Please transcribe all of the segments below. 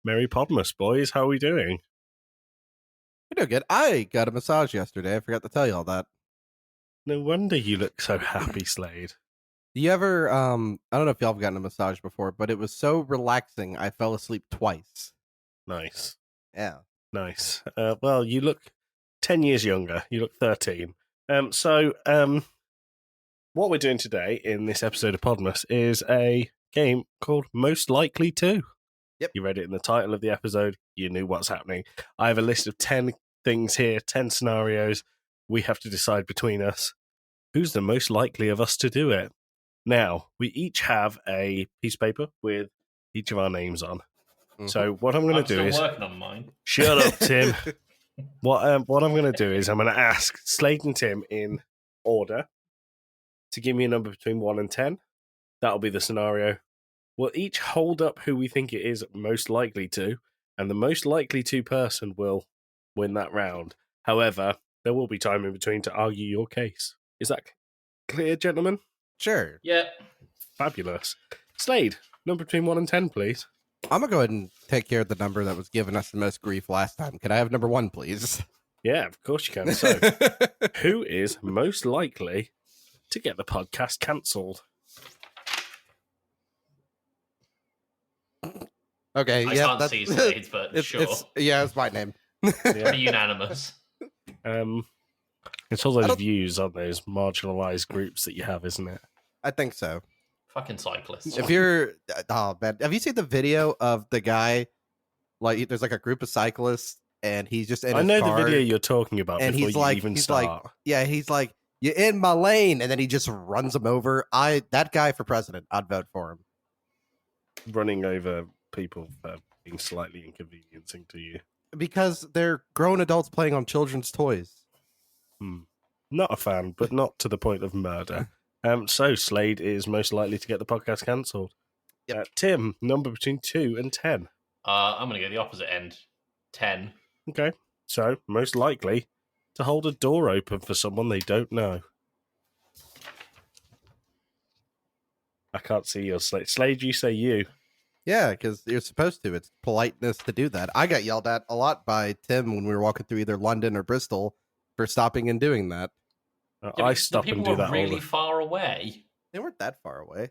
Merry Podmas, boys. How are we doing? You're doing good. I got a massage yesterday. I forgot to tell you all that. No wonder you look so happy, Slade. Do you ever, I don't know if y'all have gotten a massage before, but it was so relaxing, I fell asleep twice. Nice. Yeah. Nice. Well, you look 10 years younger. You look 13. What we're doing today in this episode of Podmas is a game called Most Likely To. Yep. You read it in the title of the episode. You knew what's happening. I have a list of 10 things here, 10 scenarios. We have to decide between us who's the most likely of us to do it. Now, we each have a piece of paper with each of our names on. Mhm. So what I'm going to do is... still working on mine. Shut up, Tim. What I'm going to do is I'm going to ask Slade and Tim in order to give me a number between 1 and 10. That'll be the scenario. We'll each hold up who we think it is most likely to, and the most likely to person will win that round. However, there will be time in between to argue your case. Is that clear, gentlemen? Sure. Yep. Fabulous. Slade, number between 1 and 10, please. I'm going to go ahead and take care of the number that was giving us the most grief last time. Can I have number 1, please? Yeah, of course you can. So, who is most likely to get the podcast cancelled? Okay, I yeah. can't see Slade's, but sure. It's my name. Pretty unanimous. It's all those views on those marginalised groups that you have, isn't it? I think so. Fucking cyclists. If you're, oh man, have you seen the video of the guy? Like, there's like a group of cyclists, and he's just in I his know car, the video you're talking about and before he's you like, even he's start. like, yeah, he's like, you're in my lane, and then he just runs him over. That guy for president, I'd vote for him. Running over people for being slightly inconveniencing to you. Because they're grown adults playing on children's toys. Not a fan, but not to the point of murder. So Slade is most likely to get the podcast cancelled. Yep. Tim, number between 2 and 10. I'm going to go the opposite end. 10. Okay, so most likely to hold a door open for someone they don't know. I can't see your Slade. Slade, you say you. Yeah, because you're supposed to. It's politeness to do that. I got yelled at a lot by Tim when we were walking through either London or Bristol for stopping and doing that. I stop and do that people were really far away. They weren't that far away.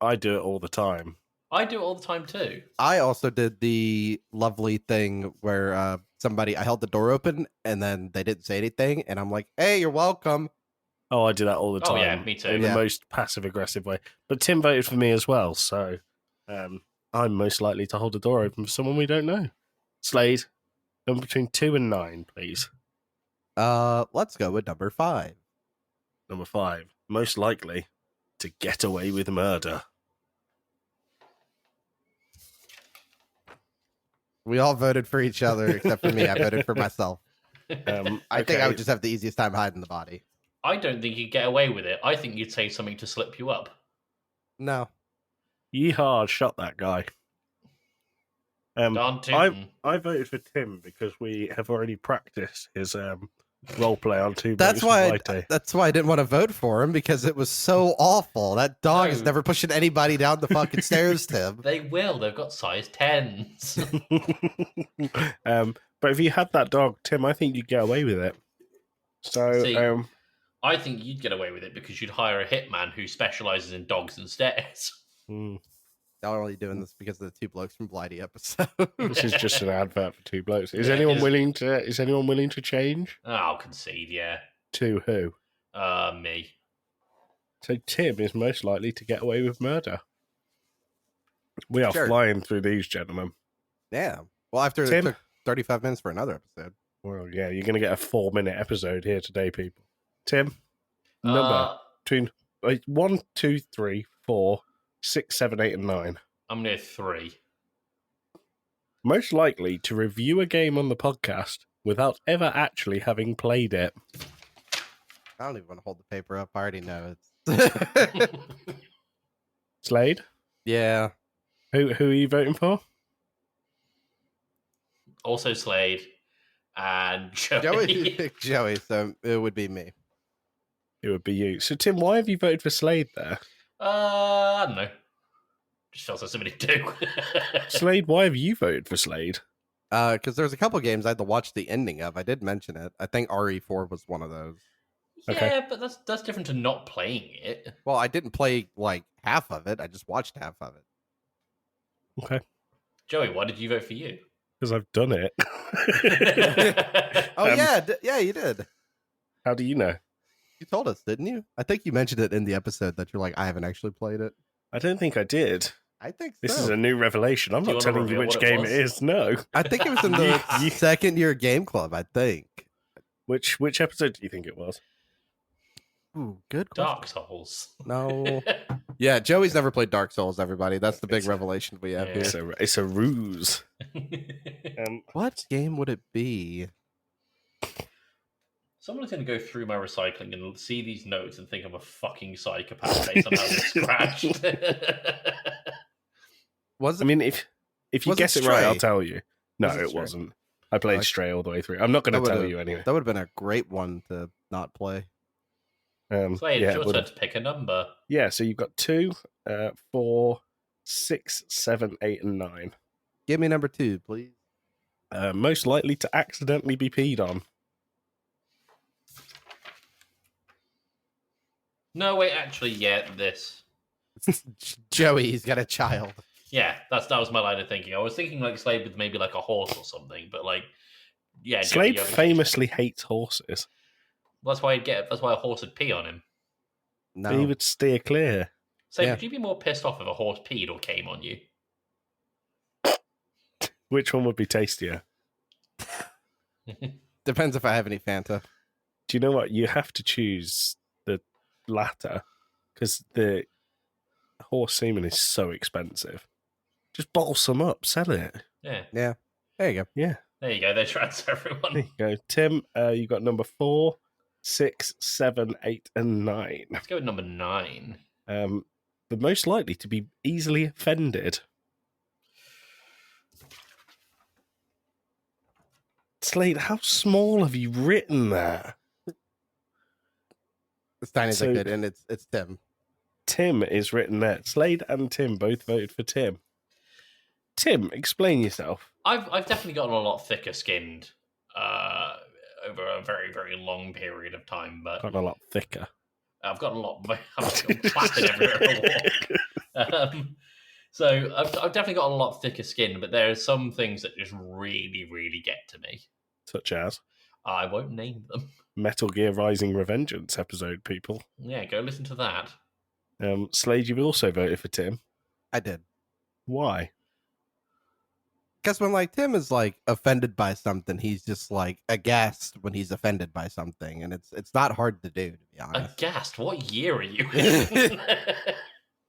I do it all the time. I do it all the time too. I also did the lovely thing where I held the door open and then they didn't say anything, and I'm like, "Hey, you're welcome." Oh, I do that all the time. Oh yeah, me too. In the most passive-aggressive way. But Tim voted for me as well, so I'm most likely to hold a door open for someone we don't know. Slade, number between 2 and 9, please. Let's go with number 5. Number 5, most likely to get away with murder. We all voted for each other except for me. I voted for myself. I think I would just have the easiest time hiding the body. I don't think you'd get away with it. I think you'd say something to slip you up. No. Yeehaw, shot that guy. I voted for Tim because we have already practiced his roleplay on 2 That's why I didn't want to vote for him, because it was so awful. That dog is never pushing anybody down the fucking stairs, Tim. They will. They've got size 10s. But if you had that dog, Tim, I think you'd get away with it. So, See, I think you'd get away with it because you'd hire a hitman who specializes in dogs and stairs. Y'all are only doing this because of the 2 blokes from Blighty episode. This is just an advert for 2 blokes. Is anyone willing to change? Oh, I'll concede, yeah. To who? Me. So Tim is most likely to get away with murder. We are flying through these, gentlemen. Yeah. Well, after it took 35 minutes for another episode. Well, yeah, you're going to get a 4-minute episode here today, people. Tim, number between 1, 2, 3, 4, 6, 7, 8, and 9. I'm going to go 3. Most likely to review a game on the podcast without ever actually having played it. I don't even want to hold the paper up. I already know it's Slade? Yeah. Who are you voting for? Also Slade and Joey. Joey picked Joey, so it would be me. it would be you. So, Tim, why have you voted for Slade there? I don't know. Just feels like somebody to do. Slade, why have you voted for Slade? Because there's a couple games I had to watch the ending of. I did mention it. I think RE4 was one of those. Yeah, Okay. but that's different to not playing it. Well, I didn't play like half of it. I just watched half of it. Okay. Joey, why did you vote for you? Because I've done it. Oh Um, yeah, you did. How do you know? You told us, didn't you? I think you mentioned it in the episode that you're like, I haven't actually played it. I don't think I did. I think so. This is a new revelation. I'm Do you not wanna telling you reveal which what it game was? it is. No. I think it was in the You- second year game club. I think. Which episode do you think it was? Ooh, good question. Dark Souls. No. Yeah, Joey's never played Dark Souls. Everybody, that's the big revelation we have Yeah. here. It's a ruse. What game would it be? Someone's going to go through my recycling and see these notes and think I'm a fucking psychopath based on how they're scratched. Was I it? mean, if you Was it guess it right, I'll Stray? tell you. No, Was it it Stray? wasn't. I played Okay. Stray all the way through. I'm not going That to tell would've- you anyway. That would have been a great one to not play. Slade, yeah, it's it your would've. turn to pick a number. Yeah, so you've got 2, 4, 6, 7, 8, and 9. Give me number 2, please. Most likely to accidentally be peed on. No, wait, actually, yeah, this. Joey, he's got a child. Yeah, that was my line of thinking. I was thinking like Slade with maybe like a horse or something, but like, yeah, Joey, Slade you have a- famously hates horses. That's why that's why a horse would pee on him. No. He would steer clear. So, Yeah. would you be more pissed off if a horse peed or came on you? Which one would be tastier? Depends if I have any Fanta. Do you know what? You have to choose the latter because the horse semen is so expensive. Just bottle some up, sell it. Yeah, Yeah. There you go. Yeah. there you go. There's your answer, There everyone. you go. Tim, you got number 4, 6, 7, 8, and 9. Let's go with number 9. The most likely to be easily offended. Slade, how small have you written that? It's tiny as I So- could, and it's Tim. Tim is written there. Slade and Tim both voted for Tim. Tim, explain yourself. I've definitely gotten a lot thicker skinned over a very, very long period of time, but Gotten a lot thicker. I've gotten a lot. I'm plastered everywhere I walk. So I've definitely got a lot thicker skin, but there are some things that just really, really get to me. Such as I won't name them. Metal Gear Rising Revengeance episode, people. Yeah, go listen to that. Slade, you've also voted for Tim. I did. Why? Because when like Tim is like offended by something, he's just like aghast when he's offended by something, and it's not hard to do, to be honest. Aghast. What year are you in?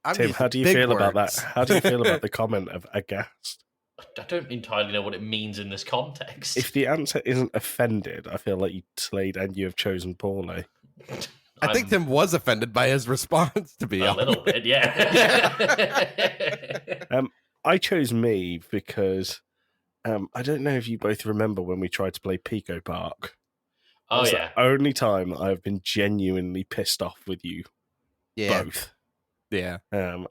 I'm Tim, using how do you big feel about that? words. How do you feel about the comment of aghast? I don't entirely know what it means in this context. If the answer isn't offended, I feel like you, Slade, and you have chosen poorly. I think Tim was offended by his response, to be a honest. little bit, yeah. I chose me because I don't know if you both remember when we tried to play Pico Park. Oh That's yeah. the only time I've been genuinely pissed off with you Yeah, both. yeah. And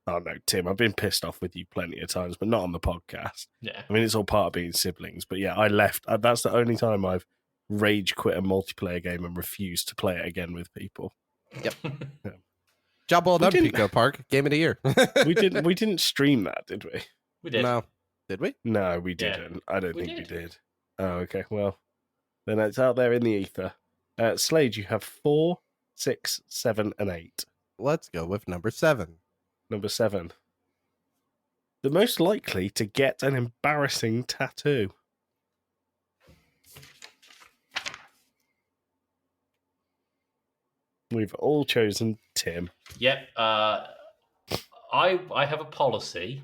oh no, Tim, I've been pissed off with you plenty of times, but not on the podcast. Yeah. I mean, it's all part of being siblings. But yeah, I left. That's the only time I've rage quit a multiplayer game and refused to play it again with people. Job well We done, didn't- Pico Park. Game of the year. We didn't stream that, did we? We did. No. Did we? No, we Yeah. didn't. I don't We think we did. did. Oh, okay. Well, then it's out there in the ether. Slade, you have 4, 6, 7, and 8. Let's go with number 7. Number 7. The most likely to get an embarrassing tattoo. We've all chosen Tim. Yep. I have a policy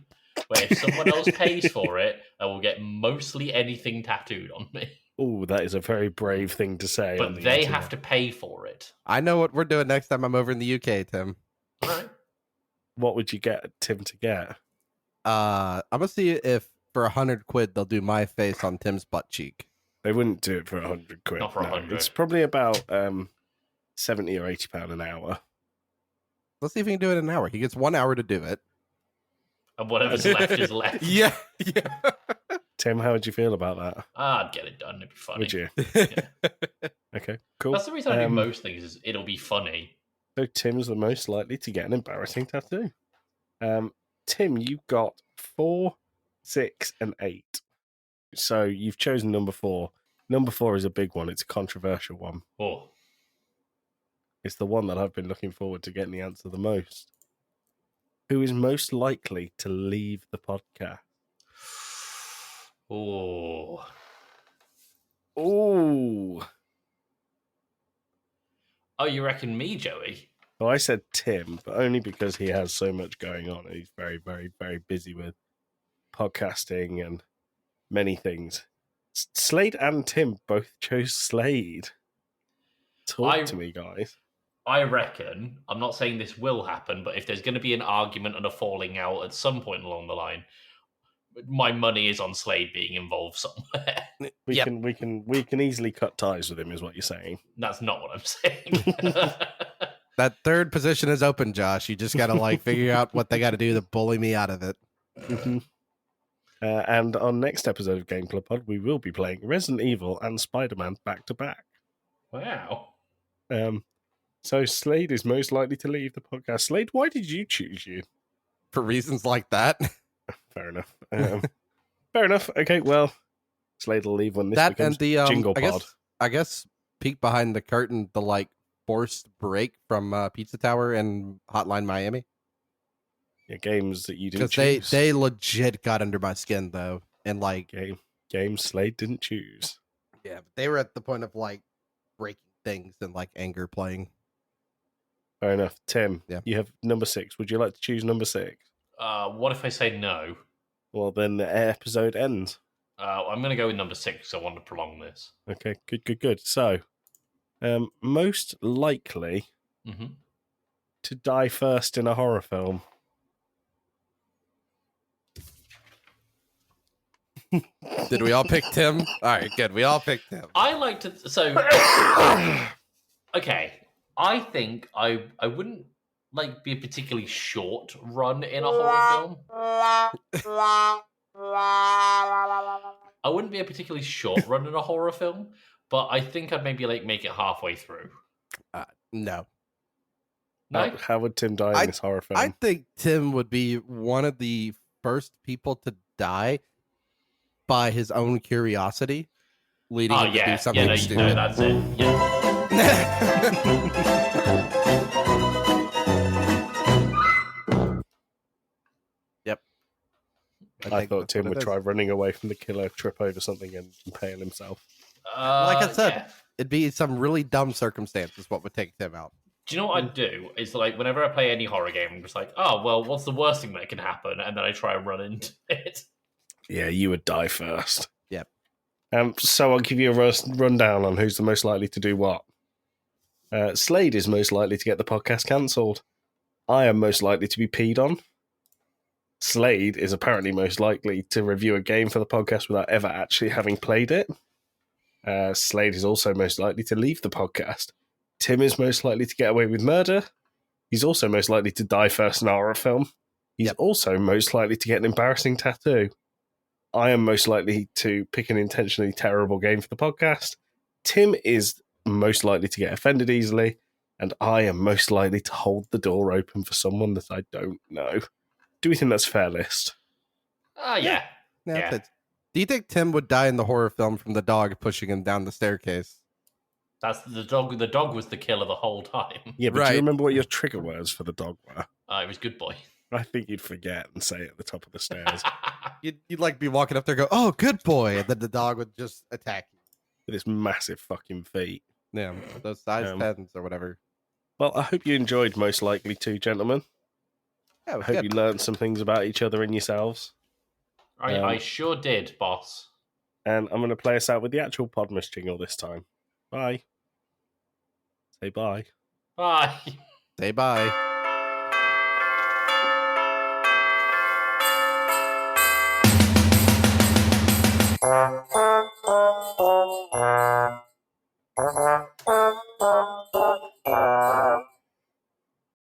where if someone else pays for it, I will get mostly anything tattooed on me. Oh, that is a very brave thing to say. on But the they internet. have to pay for it. I know what we're doing next time I'm over in the UK, Tim. All right. What would you get Tim to get? I'm gonna see if for 100 quid they'll do my face on Tim's butt cheek. They wouldn't do it for 100 quid. Not for no. 100. It's probably about £70 or £80 an hour. Let's see if he can do it in an hour. He gets 1 hour to do it. And whatever's left is left. Yeah. Tim, how would you feel about that? I'd get it done. It'd be funny. Would you? Okay, cool. That's the reason I do most things, is it'll be funny. So Tim's the most likely to get an embarrassing tattoo. Tim, you got 4, 6, and 8. So you've chosen number 4. Number 4 is a big one. It's a controversial one. Oh. It's the one that I've been looking forward to getting the answer the most. Who is most likely to leave the podcast? Oh. Oh. Oh, you reckon me, Joey? Well, I said Tim, but only because he has so much going on. He's very, very, very busy with podcasting and many things. Slade and Tim both chose Slade. Talk to me, guys. I reckon, I'm not saying this will happen, but if there's going to be an argument and a falling out at some point along the line, my money is on Slade being involved somewhere. We can easily cut ties with him, is what you're saying. That's not what I'm saying. That third position is open, Josh. You just got to figure out what they got to do to bully me out of it. And on next episode of Game Club Pod, we will be playing Resident Evil and Spider-Man back to back. Wow. So Slade is most likely to leave the podcast. Slade, why did you choose you? For reasons like that. Fair enough. Fair enough. Okay, well, Slade will leave when this That becomes and the Jingle Pod. I guess peek behind the curtain, the forced break from Pizza Tower and Hotline Miami. Yeah, games that you didn't Because choose. they legit got under my skin though, and games Slade didn't choose. Yeah, but they were at the point of breaking things and anger playing. Fair enough. Tim, yeah. You have number 6. Would you like to choose number 6? What if I say no? Well, then the episode ends. I'm going to go with number 6 because I want to prolong this. Okay, good. So, most likely to die first in a horror film. Did we all pick Tim? All right, good. We all picked Tim. I like to... So... Okay. I think I wouldn't be a particularly short run in a horror film. I wouldn't be a particularly short run in a horror film, but I think I'd maybe make it halfway through. No. No? How would Tim die in this horror film? I think Tim would be one of the first people to die by his own curiosity, leading him to do something stupid. No, that's it. Yeah. Yep. I thought Tim would try running away from the killer, trip over something, and impale himself. Like I said, it'd be some really dumb circumstances what would take Tim out. Do you know what I'd do? Is whenever I play any horror game, I'm just oh, well, what's the worst thing that can happen? And then I try and run into it. Yeah, you would die first. Yep. So I'll give you a rundown on who's the most likely to do what. Slade is most likely to get the podcast cancelled. I am most likely to be peed on. Slade is apparently most likely to review a game for the podcast without ever actually having played it. Slade is also most likely to leave the podcast. Tim is most likely to get away with murder. He's also most likely to die first in a horror film. He's also most likely to get an embarrassing tattoo. I am most likely to pick an intentionally terrible game for the podcast. Tim is most likely to get offended easily. And I am most likely to hold the door open for someone that I don't know. Do we think that's a fair list? Yeah. Do you think Tim would die in the horror film from the dog pushing him down the staircase? That's the dog. The dog was the killer the whole time. Yeah, but do you remember what your trigger words for the dog were? It was good boy. I think you'd forget and say it at the top of the stairs. You'd be walking up there and go, oh, good boy. And then the dog would just attack you. With his massive fucking feet. Yeah, those size 10s or whatever. Well, I hope you enjoyed Most Likely to, gentlemen. Yeah, I hope you learned some things about each other and yourselves. I sure did, boss. And I'm going to play us out with the actual Podmas jingle this time. Bye. Say bye. Bye. Say bye.